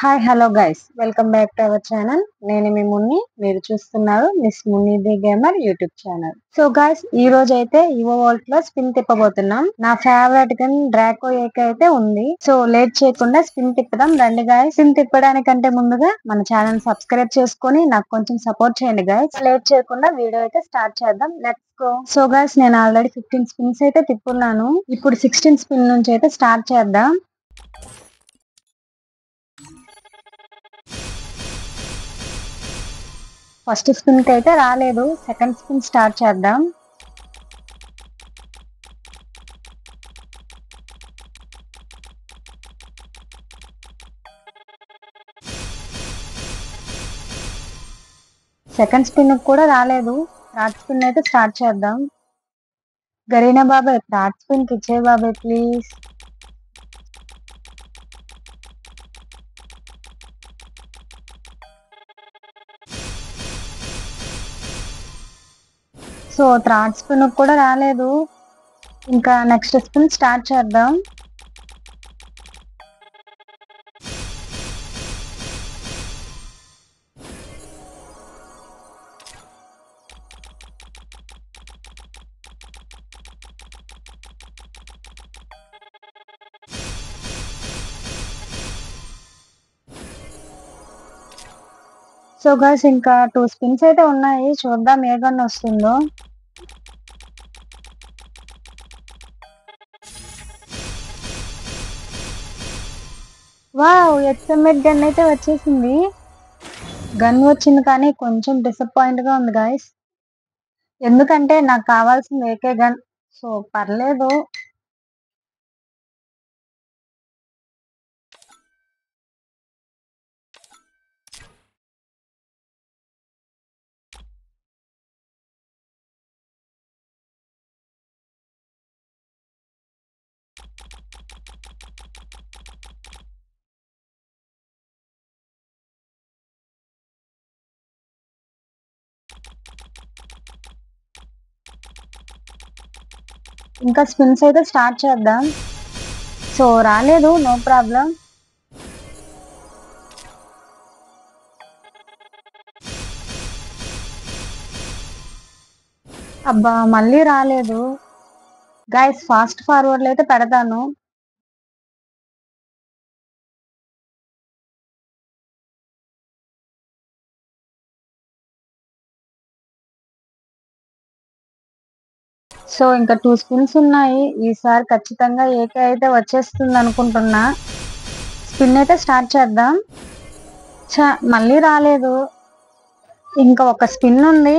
Hi hello guys, welcome back to our channel. నేను మీ మున్ని, మీరు చూస్తున్నారు miss Munni the gamer YouTube channel. So guys, ఈ రోజు అయితే ఇవో వరల్డ్ లో స్పిన్ తిప్పబోతున్నాం. నా ఫేవరెట్ గన్ డ్రాకో ఏక్ అయితే ఉంది. సో లేట్ చేయకుండా స్పిన్ తిప్పడం రండి గైస్. స్పిన్ తిప్పడానికంటే ముందుగా మన ఛానల్ సబ్స్క్రైబ్ చేసుకొని నాకు కొంచెం సపోర్ట్ చేయండి గైస్. లేట్ చేయకుండా వీడియో అయితే స్టార్ట్ చేద్దాం. Let's go. సో గైస్, నేను ఆల్రెడీ 15 స్పిన్స్ అయితే తిప్పున్నాను. ఇప్పుడు 16 స్పిన్ నుంచి అయితే స్టార్ట్ చేద్దాం. ఫస్ట్ స్పిన్ కి అయితే రాలేదు. సెకండ్ స్పిన్ స్టార్ట్ చేద్దాం. సెకండ్ స్పిన్ కూడా రాలేదు. థర్డ్ స్పిన్ అయితే స్టార్ట్ చేద్దాం. గరీనా బాబాయ్, థర్డ్ స్పిన్ కి ఇచ్చే బాబాయ్ ప్లీజ్. సో థర్డ్ స్పిన్ కూడా రాలేదు. ఇంకా నెక్స్ట్ స్పిన్ స్టార్ట్ చేద్దాం. సో గైస్, ఇంకా 2 స్పిన్స్ అయితే ఉన్నాయి. చూద్దాం ఏ గన్ వస్తుందో. వావ్, ఎక్స్ఎంఎట్ గన్ అయితే వచ్చేసింది. గన్ వచ్చింది కానీ కొంచెం డిసప్పాయింట్ గా ఉంది గైస్. ఎందుకంటే నాకు కావాల్సింది ఏకే గన్. సో పర్లేదు. ఇంకా స్పిన్స్ అయితే స్టార్ట్ చేద్దాం. సో రాలేదు, నో ప్రాబ్లం. అబ్బా, మళ్ళీ రాలేదు. గైస్, ఫాస్ట్ ఫార్వర్డ్ అయితే పెడతాను. సో ఇంకా 2 స్పిన్స్ ఉన్నాయి. ఈసారి ఖచ్చితంగా ఏకే అయితే వచ్చేస్తుంది అనుకుంటున్నా. స్పిన్ అయితే స్టార్ట్ చేద్దాం. మళ్ళీ రాలేదు. ఇంకా ఒక స్పిన్ ఉంది.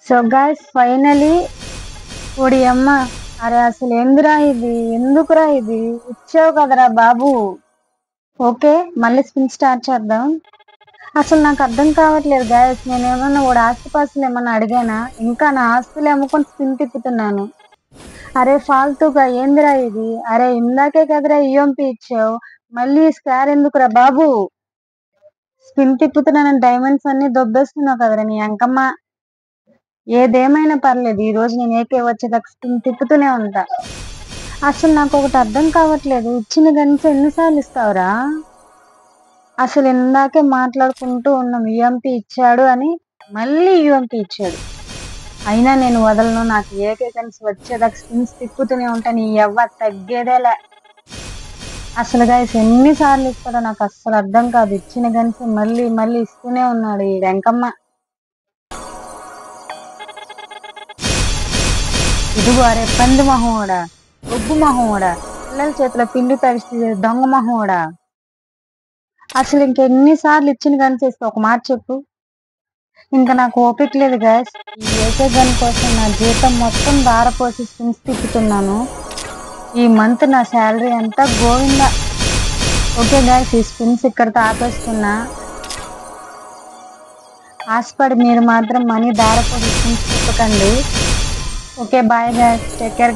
సో గైస్, ఫైనలీ ఓడి అమ్మ. అరే అసలు ఎందురా ఇది, ఎందుకురా ఇది ఇచ్చావు కదరా బాబు. ఓకే, మళ్ళీ స్పిన్ స్టార్ట్ చేద్దాం. అసలు నాకు అర్థం కావట్లేదు గైస్. నేనేమన్నా వాడు ఆస్తిపాస్తులు ఏమన్నా అడిగానా? ఇంకా నా ఆస్తులు అమ్ముకొని స్పిన్ తిప్పుతున్నాను. అరే ఫాల్తుగా ఏందిరా ఇది. అరే ఇందాకే కదరా ఈఎంపీ ఇచ్చావు, మళ్ళీ స్క్వేర్ ఎందుకురా బాబు. స్పిన్ తిప్పుతున్నాను, డైమండ్స్ అన్ని దొబ్బేస్తున్నావు కదరా నీ అంకమ్మ. ఏదేమైనా పర్లేదు, ఈ రోజు నేను ఏకే వచ్చేదాకా స్పిన్ తిప్పుతూనే ఉంటా. అసలు నాకు ఒకటి అర్థం కావట్లేదు, ఇచ్చిన గన్స్ ఎన్నిసార్లు ఇస్తావురా? అసలు ఇందాకే మాట్లాడుకుంటూ ఉన్నాం యూఎంపీ ఇచ్చాడు అని, మళ్ళీ యూఎంపీ ఇచ్చాడు. అయినా నేను వదలను. నాకు ఏకే గన్స్ వచ్చేదాకా స్పిన్స్ తిప్పుతూనే ఉంటాను. నీ ఎవ్వ తగ్గేదేలే. అసలు గైస్, ఎన్నిసార్లు ఇస్తాడో నాకు అస్సలు అర్థం కాదు. ఇచ్చిన గన్స్ మళ్ళీ మళ్ళీ ఇస్తూనే ఉన్నాడు ఈ వెంకమ్మ. ఇదిగో అరే పంది మొహోడా, ఒగ్గు మొహోడా, పిల్లల చేతిలో పిండి పరిస్థితి దొంగ మొహోడా. అసలు ఇంకెన్నిసార్లు ఇచ్చిన గన్స్ ఇస్తే ఒక మాట చెప్పు. ఇంకా నాకు ఓపిక లేదు గైస్. ఈ ఏకే గన్ కోసం నా జీతం మొత్తం దారపోసి స్పిన్స్ తిప్పుతున్నాను. ఈ మంత్ నా శాలరీ అంతా గోవిందా. ఓకే గైస్, ఈ స్పిన్స్ ఇక్కడితో ఆపేస్తున్నా. ఆశపడి మీరు మాత్రం మనీ దారపోసి స్పిన్స్ తిప్పకండి. Okay bye guys, take care.